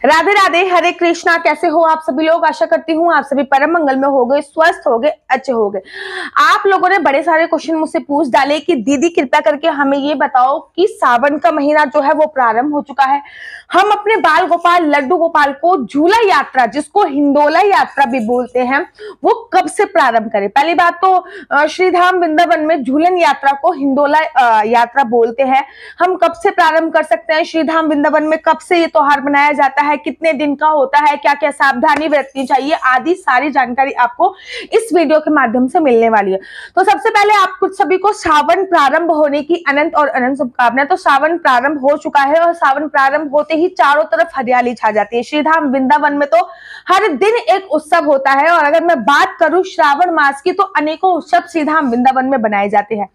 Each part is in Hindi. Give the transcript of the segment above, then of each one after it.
राधे राधे, हरे कृष्णा। कैसे हो आप सभी लोग? आशा करती हूँ आप सभी परम मंगल में हो गए, स्वस्थ हो गए, अच्छे हो गए। आप लोगों ने बड़े सारे क्वेश्चन मुझसे पूछ डाले कि दीदी कृपया करके हमें ये बताओ कि सावन का महीना जो है वो प्रारंभ हो चुका है। हम अपने बाल गोपाल लड्डू गोपाल को झूला यात्रा, जिसको हिंडोला यात्रा भी बोलते हैं, वो कब से प्रारंभ करें? पहली बात तो श्रीधाम वृंदावन में झूलन यात्रा को हिंडोला यात्रा बोलते हैं। हम कब से प्रारंभ कर सकते हैं? श्रीधाम वृंदावन में कब से ये त्योहार मनाया जाता है, कितने दिन का होता है, क्या क्या सावधानी बरतनी चाहिए, आदि सारी जानकारी आपको इस वीडियो के माध्यम से मिलने वाली है। तो सबसे पहले आप कुछ सभी को सावन प्रारंभ होने की अनंत और अनंत शुभकामनाएं। तो सावन प्रारंभ हो चुका है और सावन प्रारंभ होते ही चारों तरफ हरियाली छा जाती है। श्रीधाम वृंदावन में तो हर दिन एक उत्सव होता है। और अगर मैं बात करूं श्रावण मास की, तो अनेकों उत्सव श्रीधाम वृंदावन में बनाए जाते हैं।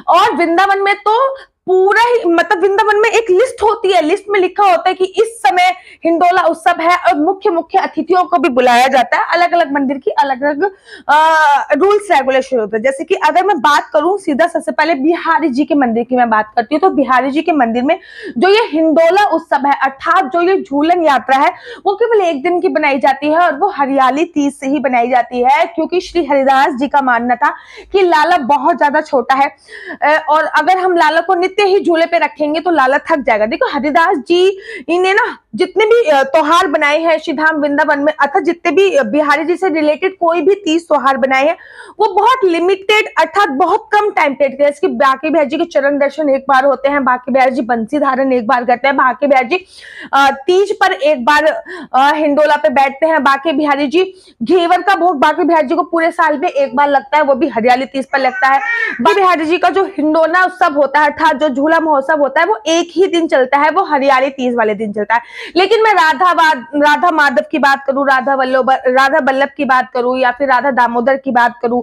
और वृंदावन में तो पूरा ही मतलब वृंदावन में एक लिस्ट होती है, लिस्ट में लिखा होता है कि इस समय हिंडोला उत्सव है और मुख्य मुख्य अतिथियों को भी बुलाया जाता है। अलग अलग मंदिर की अलग अलग रूल्स रेगुलेशन होते हैं। जैसे कि अगर मैं बात करूं सीधा सबसे पहले बिहारी जी के मंदिर की मैं बात करती हूँ, तो बिहारी जी के मंदिर में जो ये हिंडोला उत्सव है, अर्थात जो ये झूलन यात्रा है, वो केवल एक दिन की बनाई जाती है और वो हरियाली तीज से ही बनाई जाती है। क्योंकि श्री हरिदास जी का मानना था कि लाला बहुत ज्यादा छोटा है और अगर हम लाला को ही झूले पे रखेंगे तो लाला थक जाएगा। देखो हरिदास जी इन्हें ना जितने भी त्योहार बनाए हैं श्रीधाम वृंदावन में, अर्थात जितने भी बिहारी जी से रिलेटेड कोई भी 30 त्योहार बनाए हैं, वो बहुत लिमिटेड अर्थात बहुत कम टाइम पीरियड के। इसकी बाकी बिहारी जी के चरण दर्शन एक बार होते हैं, बाकी बिहारी जी बंसी धारण एक बार करते हैं, बाकी बिहारी जी तीज पर एक बार हिंडोला पे बैठते हैं, बाकी बिहारी जी घेवर का भोग बाकी बिहारी जी को पूरे साल में एक बार लगता है, वो भी हरियाली तीज पर लगता है। बिहारी जी का जो हिंडोला उत्सव होता है अर्थात जो झूला महोत्सव होता है, वो एक ही दिन चलता है, वो हरियाली तीज वाले दिन चलता है। लेकिन मैं राधा माधव की बात करूं, राधा वल्लभ की बात करूं, या फिर राधा दामोदर की बात करूं,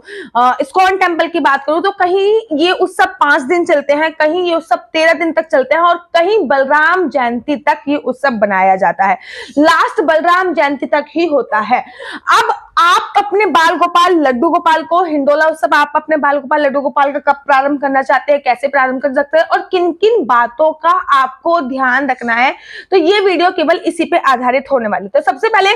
इस्कॉन टेम्पल की बात करूं, तो कहीं ये उत्सव 5 दिन चलते हैं, कहीं ये उत्सव 13 दिन तक चलते हैं और कहीं बलराम जयंती तक ये उत्सव बनाया जाता है। लास्ट बलराम जयंती तक ही होता है। अब आप अपने बाल गोपाल लड्डू गोपाल को हिंडोला उत्सव, आप अपने बाल गोपाल लड्डू गोपाल का कब प्रारंभ करना चाहते हैं, कैसे प्रारंभ कर सकते हैं और किन किन बातों का आपको ध्यान रखना है, तो ये वीडियो केवल इसी पे आधारित होने वाली। तो सबसे पहले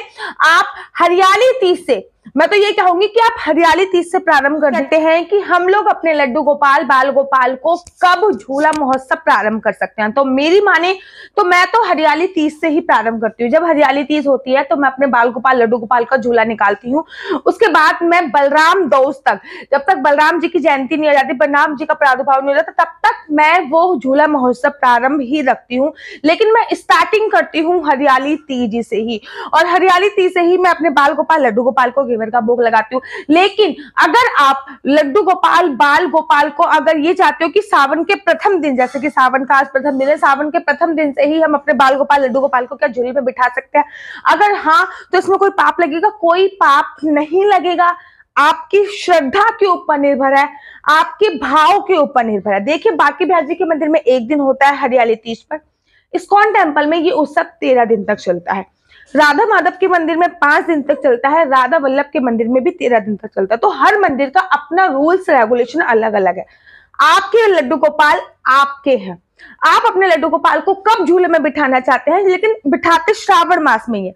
आप हरियाली तीज से, मैं तो ये कहूंगी कि आप हरियाली तीज से प्रारंभ कर देते हैं कि हम लोग अपने लड्डू गोपाल बाल गोपाल को कब झूला महोत्सव प्रारंभ कर सकते हैं। तो मेरी माने तो मैं तो हरियाली तीज से ही प्रारंभ करती हूँ। जब हरियाली तीज होती है तो मैं अपने बाल गोपाल लड्डू गोपाल का झूला निकालती हूँ। उसके बाद मैं बलराम दोष तक, जब तक बलराम जी की जयंती नहीं हो जाती, बलराम जी का प्रादुर्भाव नहीं हो जाता, तब तक मैं वो झूला महोत्सव प्रारंभ ही रखती हूँ। लेकिन मैं स्टार्टिंग करती हूँ हरियाली तीज से ही, और हरियाली तीज से ही मैं अपने बाल गोपाल लड्डू गोपाल को घेवर का भोग लगाती हूँ। लेकिन अगर आप लड्डू गोपाल बाल गोपाल को अगर ये चाहते हो कि सावन के प्रथम दिन, जैसे कि सावन का आज प्रथम दिन है, सावन के प्रथम दिन से ही हम अपने बाल गोपाल लड्डू गोपाल को क्या झूले में बिठा सकते हैं? अगर हाँ, तो इसमें कोई पाप लगेगा? कोई पाप नहीं लगेगा। आपकी श्रद्धा के ऊपर निर्भर है, आपके भाव के ऊपर निर्भर है। देखिए बाकी बिहारी जी के मंदिर में एक दिन होता है हरियाली तीज पर, इस्कॉन टेम्पल में ये उत्सव 13 दिन तक चलता है, राधा माधव के मंदिर में 5 दिन तक चलता है, राधा वल्लभ के मंदिर में भी 13 दिन तक चलता है। तो हर मंदिर का अपना रूल्स रेगुलेशन अलग अलग है। आपके लड्डू गोपाल आपके हैं, आप अपने लड्डू गोपाल को कब झूले में बिठाना चाहते हैं, लेकिन बिठाते श्रावण मास में ही है,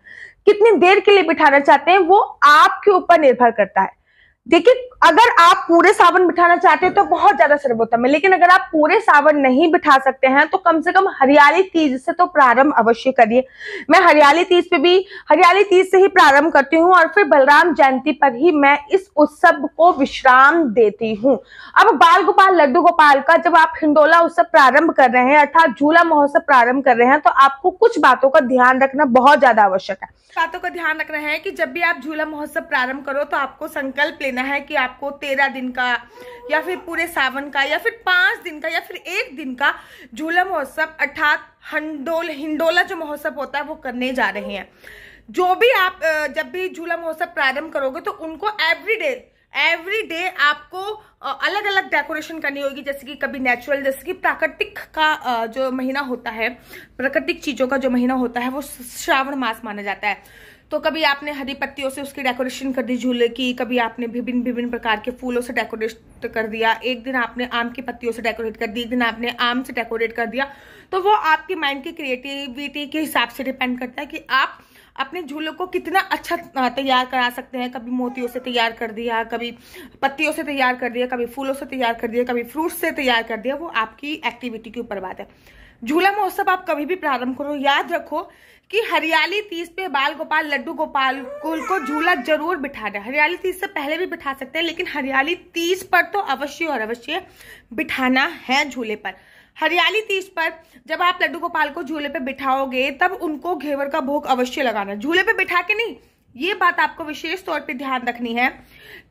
कितनी देर के लिए बिठाना चाहते हैं वो आपके ऊपर निर्भर करता है। देखिए अगर आप पूरे सावन बिठाना चाहते हैं तो बहुत ज्यादा सर्वोत्तम है, लेकिन अगर आप पूरे सावन नहीं बिठा सकते हैं तो कम से कम हरियाली तीज से तो प्रारंभ अवश्य करिए। मैं हरियाली तीज से ही प्रारंभ करती हूँ और फिर बलराम जयंती पर ही मैं इस उत्सव को विश्राम देती हूँ। अब बाल गोपाल लड्डू गोपाल का जब आप हिंडोला उत्सव प्रारंभ कर रहे हैं अर्थात झूला महोत्सव प्रारंभ कर रहे हैं, तो आपको कुछ बातों का ध्यान रखना बहुत ज्यादा आवश्यक है। बातों का ध्यान रखना है कि जब भी आप झूला महोत्सव प्रारंभ करो तो आपको संकल्प लेना है कि आपको 13 दिन का या फिर पूरे सावन का या फिर 5 दिन का या फिर 1 दिन का झूला महोत्सव अर्थात हिंडोला जो महोत्सव होता है वो करने जा रहे हैं। जो भी आप जब भी झूला महोत्सव प्रारंभ करोगे तो उनको एवरी डे आपको अलग अलग डेकोरेशन करनी होगी। जैसे कि कभी नेचुरल, जैसे कि प्राकृतिक का जो महीना होता है, प्राकृतिक चीजों का जो महीना होता है वो श्रावण मास माना जाता है। तो कभी आपने हरी पत्तियों से उसकी डेकोरेशन कर दी झूले की, कभी आपने विभिन्न विभिन्न प्रकार के फूलों से डेकोरेट कर दिया, एक दिन आपने आम की पत्तियों से डेकोरेट कर दी, एक दिन आपने आम से डेकोरेट कर दिया। तो वो आपके माइंड की क्रिएटिविटी के हिसाब से डिपेंड करता है कि आप अपने झूले को कितना अच्छा तैयार करा सकते हैं। कभी मोतियों से तैयार कर दिया, कभी पत्तियों से तैयार कर दिया, कभी फूलों से तैयार कर दिया, कभी फ्रूट्स से तैयार कर दिया। वो आपकी एक्टिविटी के ऊपर बात है। झूला महोत्सव आप कभी भी प्रारंभ करो, याद रखो कि हरियाली तीज पे बाल गोपाल लड्डू गोपाल को झूला जरूर बिठाना है। हरियाली तीज से पहले भी बिठा सकते हैं, लेकिन हरियाली तीज पर तो अवश्य और अवश्य बिठाना है झूले पर। हरियाली तीज पर जब आप लड्डू गोपाल को झूले पे बिठाओगे तब उनको घेवर का भोग अवश्य लगाना, झूले पे बिठा के नहीं। ये बात आपको विशेष तौर पे ध्यान रखनी है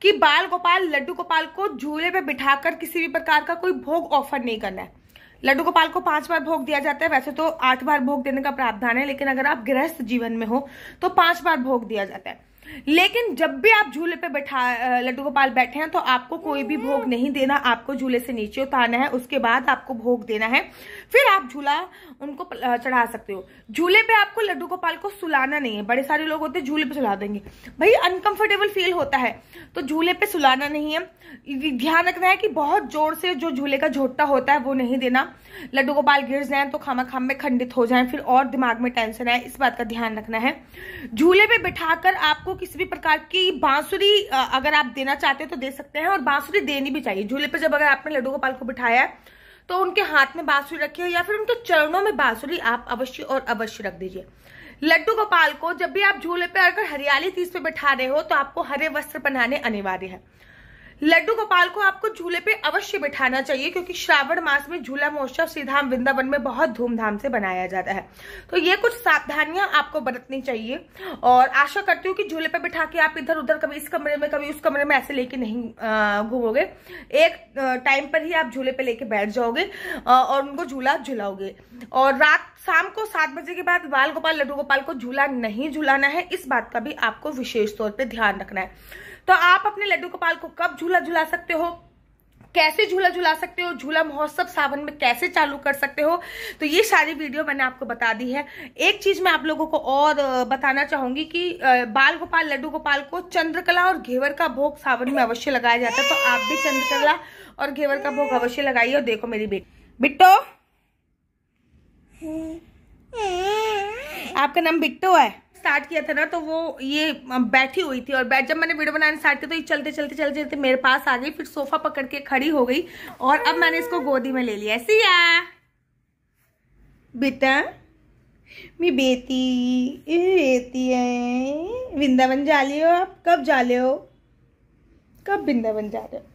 कि बाल गोपाल लड्डू गोपाल को झूले पे बिठाकर किसी भी प्रकार का कोई भोग ऑफर नहीं करना है। लड्डू गोपाल को 5 बार भोग दिया जाता है, वैसे तो 8 बार भोग देने का प्रावधान है, लेकिन अगर आप गृहस्थ जीवन में हो तो 5 बार भोग दिया जाता है। लेकिन जब भी आप झूले पे लड्डू गोपाल बैठे हैं तो आपको कोई भी भोग नहीं देना, आपको झूले से नीचे उतारना है, उसके बाद आपको भोग देना है, फिर आप झूला उनको चढ़ा सकते हो। झूले पे आपको लड्डू गोपाल को सुलाना नहीं है। बड़े सारे लोग होते हैं झूले पे सुला देंगे, भाई अनकंफर्टेबल फील होता है, तो झूले पे सुलाना नहीं है। ध्यान रखना है कि बहुत जोर से जो झूले का झोटा होता है वो नहीं देना, लड्डू गोपाल गिर जाए तो खाम में खंडित हो जाए, फिर और दिमाग में टेंशन है, इस बात का ध्यान रखना है। झूले पे बिठाकर आपको किसी भी प्रकार की बांसुरी अगर आप देना चाहते हो तो दे सकते हैं, और बांसुरी देनी भी चाहिए। झूले पे जब अगर आपने लड्डू गोपाल को बिठाया है तो उनके हाथ में बांसुरी रखिए या फिर उनके चरणों में बांसुरी आप अवश्य और अवश्य रख दीजिए। लड्डू गोपाल को जब भी आप झूले पे अगर हरियाली तीज पे बिठा रहे हो तो आपको हरे वस्त्र पहनाने अनिवार्य है। लड्डू गोपाल को आपको झूले पे अवश्य बिठाना चाहिए, क्योंकि श्रावण मास में झूला महोत्सव श्रीधाम वृंदावन में बहुत धूमधाम से बनाया जाता है। तो ये कुछ सावधानियां आपको बरतनी चाहिए, और आशा करती हूँ कि झूले पे बिठा के आप इधर उधर कभी इस कमरे में कभी उस कमरे में ऐसे लेके नहीं घूमोगे। एक टाइम पर ही आप झूले पे लेके बैठ जाओगे और उनको झूला झुलाओगे। और शाम को 7 बजे के बाद बाल गोपाल लड्डू गोपाल को झूला नहीं झुलाना है, इस बात का भी आपको विशेष तौर पर ध्यान रखना है। तो आप अपने लड्डू गोपाल को कब झूला झुला सकते हो, कैसे झूला झुला सकते हो, झूला महोत्सव सावन में कैसे चालू कर सकते हो, तो ये सारी वीडियो मैंने आपको बता दी है। एक चीज मैं आप लोगों को और बताना चाहूंगी कि बाल गोपाल लड्डू गोपाल को चंद्रकला और घेवर का भोग सावन में अवश्य लगाया जाता है। तो आप भी चंद्रकला और घेवर का भोग अवश्य लगाइए। और देखो मेरी बेटी बिट्टो, आपका नाम बिट्टो है। स्टार्ट किया था ना तो वो ये बैठी हुई थी, और जब मैंने वीडियो बनाने स्टार्ट किया तो ये चलते चलते चलते चलते मेरे पास आ गई, फिर सोफा पकड़ के खड़ी हो गई और अब मैंने इसको गोदी में ले लिया। सिया बेटा, मेरी बेटी है। वृंदावन जा रही हो आप? कब जा रहे हो? कब वृंदावन जा रहे हो?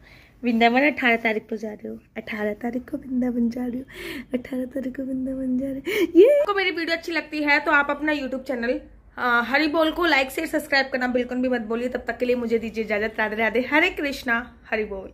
वृंदावन 18 तारीख को जा रहे हो। 18 तारीख को वृंदावन जा रहे हो। 18 तारीख को वृंदावन जा रहे हो। ये आपको मेरी वीडियो अच्छी लगती है तो आप अपना यूट्यूब चैनल हरि बोल को लाइक शेयर सब्सक्राइब करना बिल्कुल भी मत बोलिए। तब तक के लिए मुझे दीजिए इजाजत। राधे राधे, हरे कृष्णा, हरि बोल।